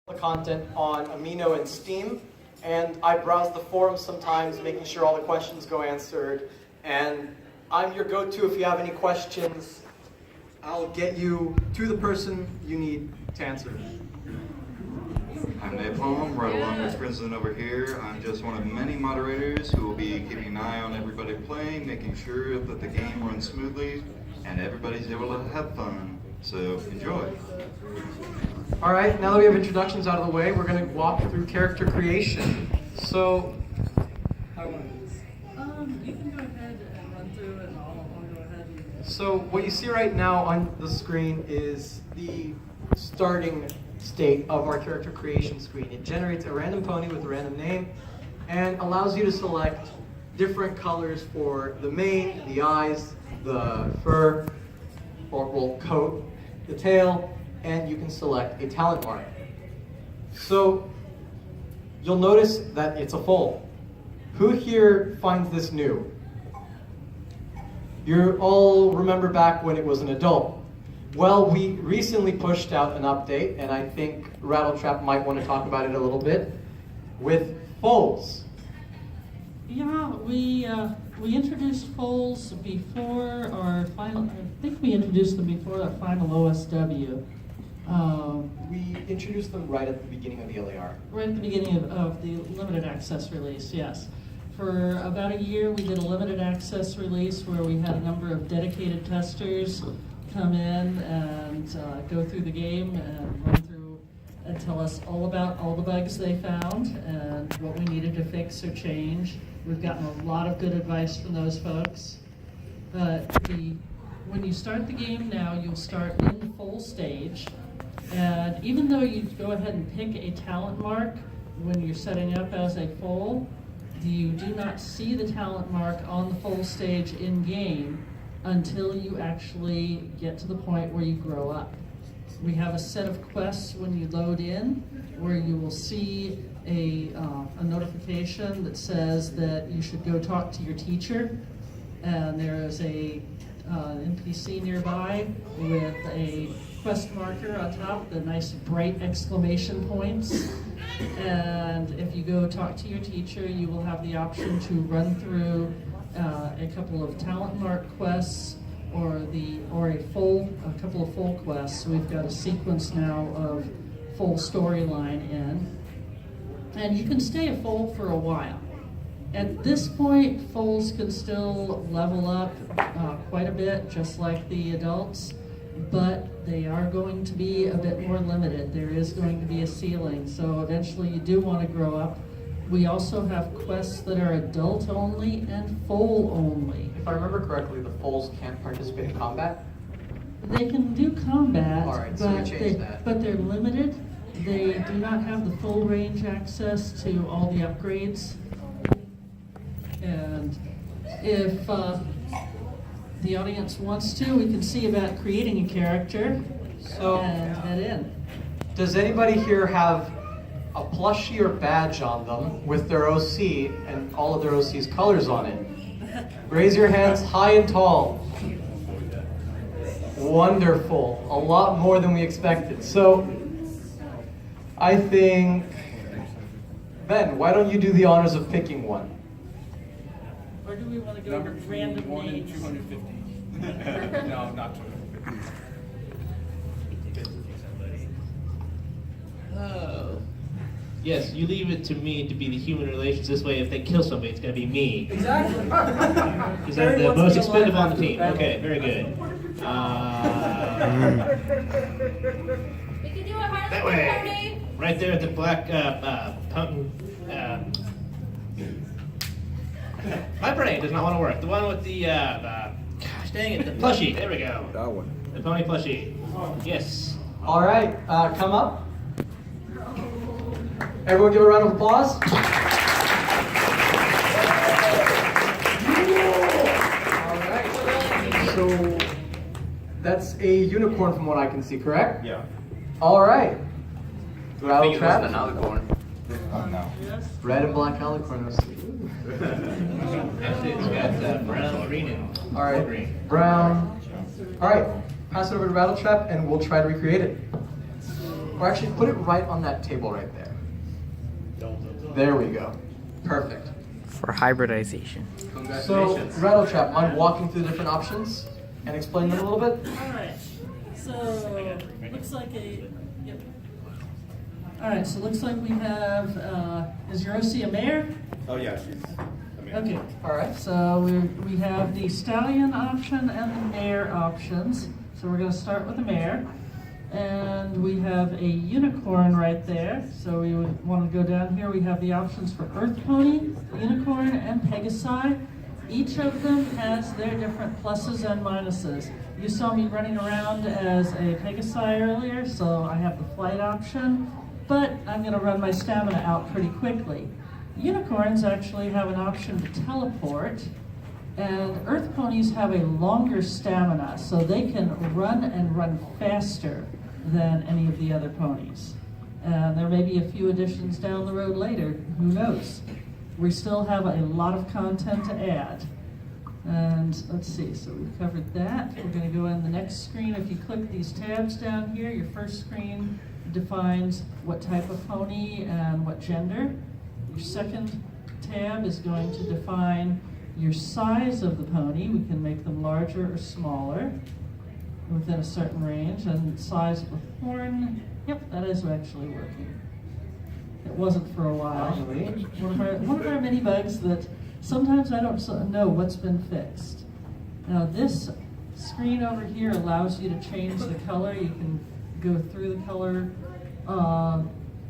the content on Amino and Steam, and I browse the forums sometimes, making sure all the questions go answered. And I'm your go-to if you have any questions. I'll get you to the person you need to answer. I'm Napalm, right along with Princeton over here. I'm just one of many moderators who will be keeping an eye on everybody playing, making sure that the game runs smoothly and everybody's able to have fun. So enjoy. All right, now that we have introductions out of the way, we're going to walk through character creation. So, You can go ahead and run through it, and I'll go ahead and... So what you see right now on the screen is the starting state of our character creation screen. It generates a random pony with a random name and allows you to select different colors for the mane, the eyes, the fur, or coat, the tail, and you can select a talent mark. So you'll notice that it's a foal. Who here finds this new? You all remember back when it was an adult. Well, we recently pushed out an update, and I think Rattletrap might want to talk about it a little bit, with foals. Yeah, we introduced foals before our final... I think we introduced them before our final OSW. We introduced them right at the beginning of the LAR. Right at the beginning of the limited access release, yes. For about a year, we did a limited access release where we had a number of dedicated testers come in and go through the game and run through and tell us all about all the bugs they found and what we needed to fix or change. We've gotten a lot of good advice from those folks. But when you start the game now, you'll start in the full stage. And even though you go ahead and pick a talent mark when you're setting up as a foal, you do not see the talent mark on the full stage in-game until you actually get to the point where you grow up. We have a set of quests when you load in where you will see a notification that says that you should go talk to your teacher, and there is a NPC nearby with a quest marker on top, the nice bright exclamation points. And if you go talk to your teacher, you will have the option to run through a couple of talent mark quests or a couple of full quests. So we've got a sequence now of full storyline in. And you can stay a foal for a while. At this point, foals can still level up quite a bit, just like the adults, but they are going to be a bit more limited. There is going to be a ceiling, so eventually you do want to grow up. We also have quests that are adult only and foal only. If I remember correctly, the foals can't participate in combat? They can do combat, All right, so we changed that. But they're limited. They do not have the full range access to all the upgrades. And if the audience wants to, we can see about creating a character and head in. Does anybody here have a plushie or badge on them with their OC and all of their OC's colors on it? Raise your hands high and tall. Wonderful. A lot more than we expected. So, I think, Ben, why don't you do the honors of picking one? Or do we want to go with random Number 1 in names? 250. No, not 250. Oh. Yes, you leave it to me to be the human relations. This way, if they kill somebody, it's going to be me. Exactly. Because I'm the most expendable on the team. Okay, very good. We can do a hard That way. Right there at the black pumpkin. My brain does not want to work. The one with the, gosh dang it, the plushie. There we go. That one. The pony plushie. Yes. All right, come up. Everyone give a round of applause. All right. So that's a unicorn from what I can see, correct? Yeah. All right. Rattletrap. No. Red and black alicorns. Actually, it's got brown, green, and All right, green. brown. All right, pass it over to Rattletrap and we'll try to recreate it. Or actually, put it right on that table right there. There we go. Perfect. For hybridization. So, Rattle Trap, mind walking through the different options and explain them a little bit? Alright, so looks like yep. Alright, so looks like we have, is Yorosi a mare? Oh, yeah, she's. Okay. Alright. So we have the stallion option and the mare options. So we're going to start with the mare. And we have a unicorn right there. So we would want to go down here. We have the options for Earth Pony, Unicorn, and Pegasi. Each of them has their different pluses and minuses. You saw me running around as a Pegasi earlier, so I have the flight option. But I'm going to run my stamina out pretty quickly. Unicorns actually have an option to teleport, and Earth Ponies have a longer stamina, so they can run faster than any of the other ponies. And there may be a few additions down the road later, who knows? We still have a lot of content to add. And let's see, so we've covered that. We're going to go in the next screen. If you click these tabs down here, your first screen defines what type of pony and what gender. Your second tab is going to define your size of the pony. We can make them larger or smaller within a certain range. And size of the horn, yep, that is actually working. It wasn't for a while. One of our mini bugs that sometimes I don't know what's been fixed. Now this screen over here allows you to change the color. You can go through the color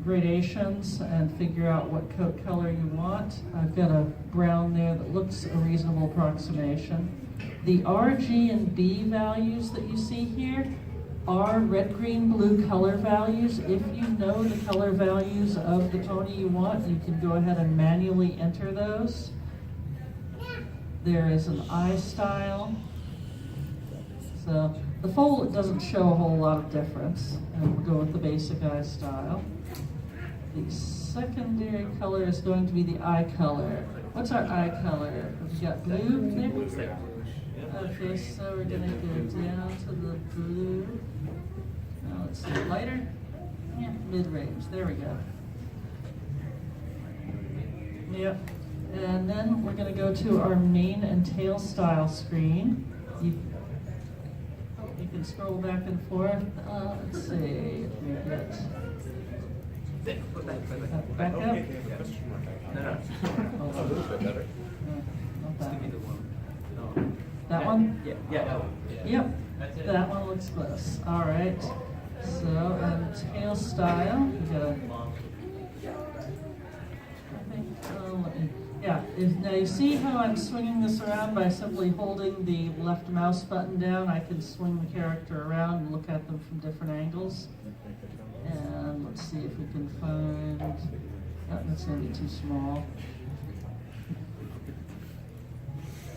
gradations and figure out what coat color you want. I've got a brown there that looks a reasonable approximation. The R, G, and B values that you see here are red, green, blue color values. If you know the color values of the pony you want, you can go ahead and manually enter those. There is an eye style. So the fold doesn't show a whole lot of difference, and we'll go with the basic eye style. The secondary color is going to be the eye color. What's our eye color? We've got blue there. Okay, so we're gonna go down to the blue. Now let's see, lighter? Yeah, mid-range, there we go. Yep, and then we're gonna go to our mane and tail style screen. You can scroll back and forth. Let's see, if we get back up. No. A little bit better. Not that one. That one? Yeah, that one. Yep, that one looks close. All right. So, and tail style. We got now you see how I'm swinging this around by simply holding the left mouse button down. I can swing the character around and look at them from different angles. And let's see if we can find. Oh, that's going to be too small.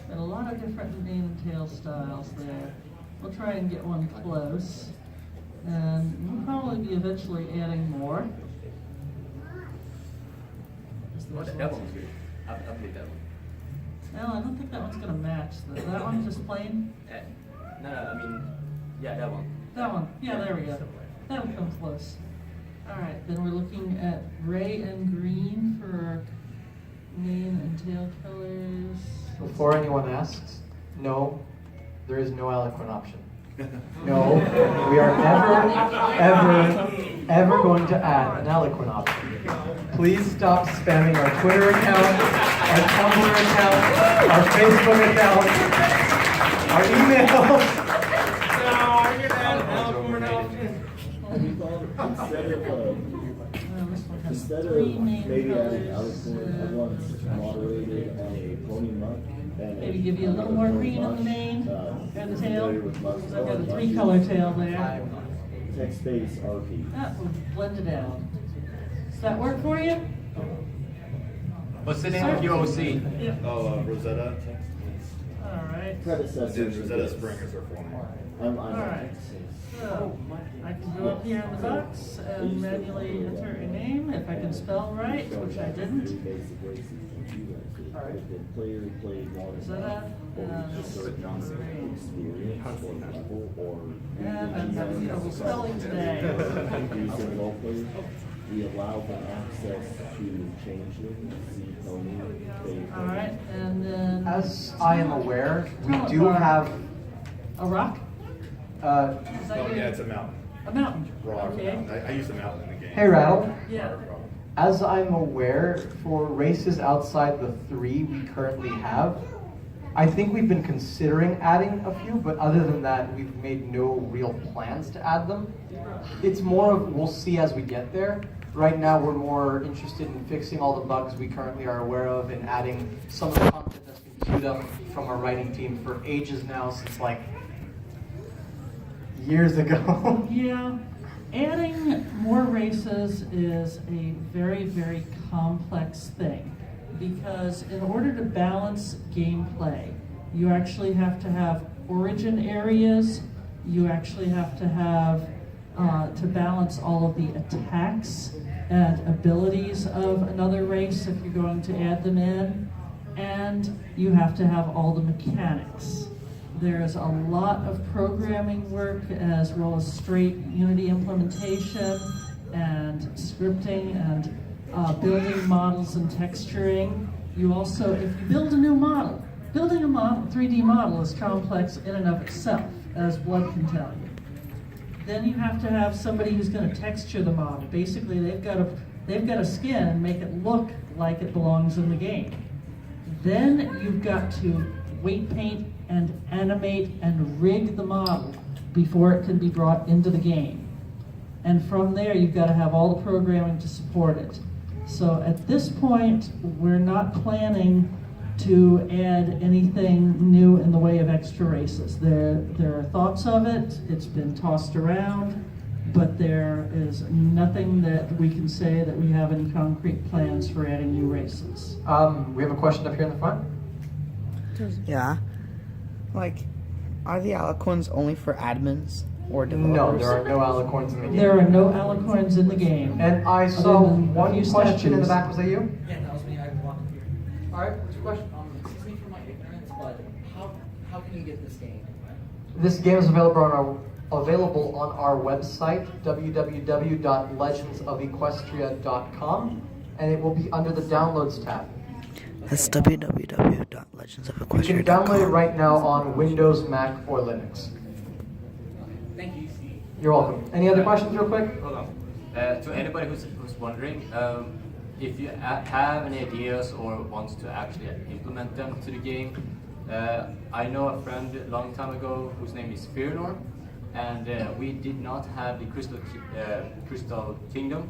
Got a lot of different mane and tail styles there. We'll try and get one close. And we'll probably be eventually adding more. That one's good. I'll take that one. Well, I don't think that one's going to match. That one just plain? No, I mean, yeah, that one. That one. Yeah, there we go. That'll come close. All right, then we're looking at gray and green for our mane and tail colors. Before anyone asks, no, there is no eloquent option. No, we are ever going to add an eloquent option. Please stop spamming our Twitter account, our Tumblr account, our Facebook account, our email. Instead of maybe adding eloquent, I want moderated on a pony month. Maybe give you a little more green on the mane and the tail. I've got a 3-color tail there. Text space RP. That will blend it out. Does that work for you? What's the name of your OC? Yeah. Oh, Rosetta. All right. Predecessor. Rosetta Spring is her full name. I'm All right. So I can go up here in the box and manually enter a name. if I can spell right, which I didn't. Basic races and two races. All right. The player played one Is that a, experience or level or yeah, I'm having trouble spelling today. using role players. We allow them access to changeling, sea pony, All right, and then As I am aware, we Tell do us, have. a rock? Uh, Is that Oh, your- yeah, it's a mountain. a mountain. Rock. Okay. I use the mountain in the game. Hey, Rattle. Yeah. As I'm aware, for races outside the 3 we currently have, I think we've been considering adding a few, but other than that, we've made no real plans to add them. It's more of we'll see as we get there. Right now, we're more interested in fixing all the bugs we currently are aware of and adding some of the content that's been queued up from our writing team for ages now, since like years ago. Yeah, adding more races is a very, very complex thing because in order to balance gameplay, you actually have to have origin areas, you actually have to have to balance all of the attacks and abilities of another race if you're going to add them in, and you have to have all the mechanics. There's a lot of programming work as well as straight Unity implementation and scripting and building models and texturing. You also, if you build a new model, building a model, 3D model is complex in and of itself, as Blood can tell you. Then you have to have somebody who's going to texture the model. Basically, they've got to skin and make it look like it belongs in the game. Then you've got to weight paint and animate and rig the model before it can be brought into the game. And from there, you've got to have all the programming to support it. So at this point, we're not planning to add anything new in the way of extra races. There are thoughts of it, it's been tossed around, but there is nothing that we can say that we have any concrete plans for adding new races. We have a question up here in the front. Yeah. Like, are the alicorns only for admins or developers? No, there are no alicorns in the game. There are no alicorns in the game. And I saw Other than a one few question in the statues. back. Was that you? Yeah, that was me. I walked here. All right. What's your question? Excuse me for my ignorance, but how can you get this game? This game is available on our website, www.legendsofequestria.com, and it will be under the Downloads tab. That's You can www.legendsofequestria.com. download it right now on Windows, Mac, or Linux. Thank you. You're welcome. Any other questions real quick? Hold on. To anybody who's wondering, if you have any ideas or wants to actually implement them to the game, I know a friend a long time ago whose name is Fearnor, and we did not have the Crystal Kingdom.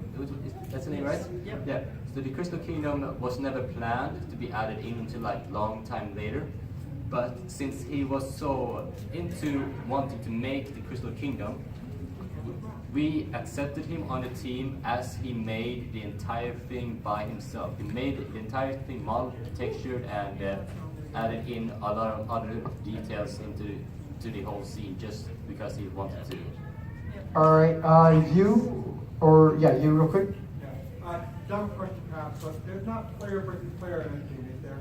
That's the name, right? Yep. Yeah. So the Crystal Kingdom was never planned to be added in until like long time later. But since he was so into wanting to make the Crystal Kingdom, we accepted him on the team as he made the entire thing by himself. He made the entire thing modeled, textured, and added in a lot of other details into the whole scene just because he wanted to. All right. You real quick. Dumb question perhaps, but there's not player versus player in this game, is there?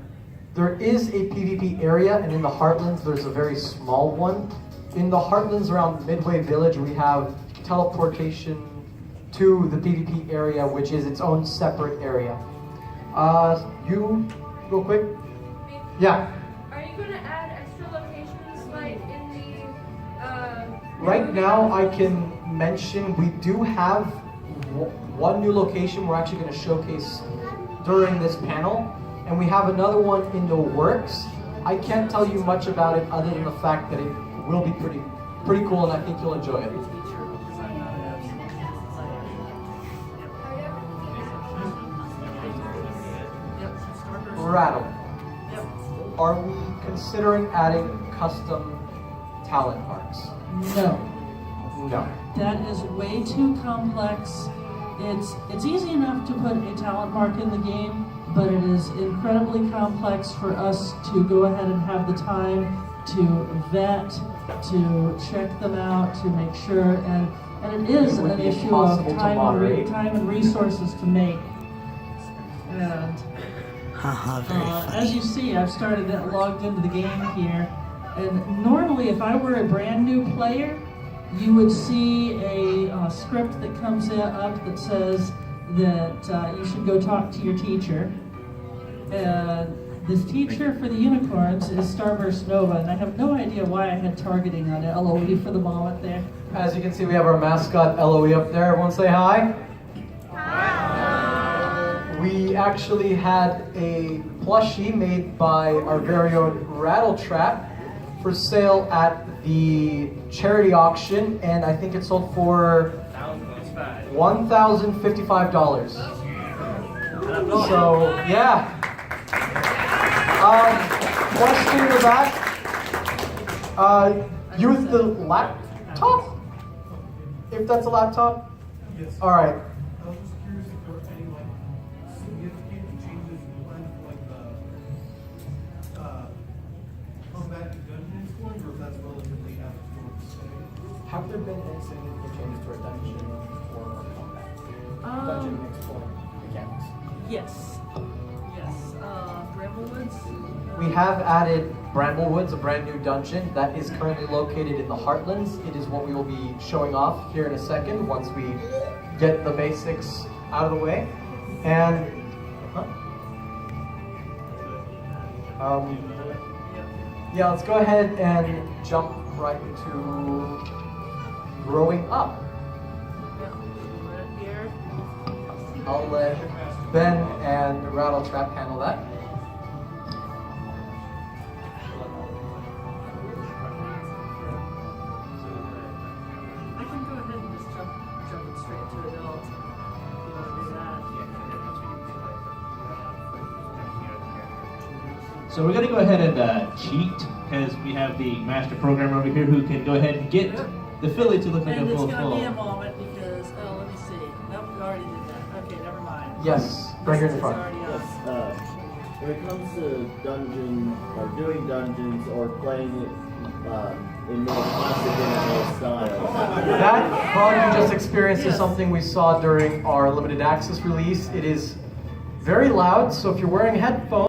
There is a PvP area, and in the Heartlands, there's a very small one. In the Heartlands around Midway Village, we have teleportation to the PvP area, which is its own separate area. You, real quick? Yeah. Are you going to add extra locations like in the... Right now, I can mention we do have one new location we're actually going to showcase during this panel, and we have another one in the works. I can't tell you much about it other than the fact that it will be pretty cool, and I think you'll enjoy it. Rattle. Are we considering adding custom talent marks? No. No. That is way too complex. It's easy enough to put a talent mark in the game, but it is incredibly complex for us to go ahead and have the time to vet, to check them out, to make sure, and And it is It would an be issue of impossible to moderate. time and resources to make. And Haha, very funny. as you see, I've started logged into the game here. And normally, if I were a brand new player, you would see a script that comes up that says that you should go talk to your teacher. This teacher for the unicorns is Starburst Nova, and I have no idea why I had targeting on LOE for the moment there. As you can see, we have our mascot LOE up there. Everyone say hi. We actually had a plushie made by our very own Rattletrap for sale at the charity auction, and I think it sold for $1,055. So, yeah. Question in the back. You with the laptop? If that's a laptop? Yes. All right. I was just curious if there were any like significant changes in the like the combat and dungeon exploring, or if that's relatively out. Have there been any significant changes to our dungeon or our combat? Dungeon exploring mechanics. Yes. Bramblewoods. We have added Bramblewoods, a brand new dungeon that is currently located in the Heartlands. It is what we will be showing off here in a second once we get the basics out of the way. And yeah, let's go ahead and jump right into growing up. I'll let Ben and Rattletrap handle that. I can go ahead and just jump it straight to adult. If you want to do that. So we're going to go ahead and cheat, because we have the master programmer over here who can go ahead and get the filly to look like And a it's full going to be a full. moment because, let me see. Nope, we already did that. Okay, never mind. Yes, bring her in It's front. already on. Yes, when it comes to dungeon or doing dungeons or playing it in more classic MMO style. That bug you just experienced is something we saw during our limited access release. It is very loud, so if you're wearing headphones,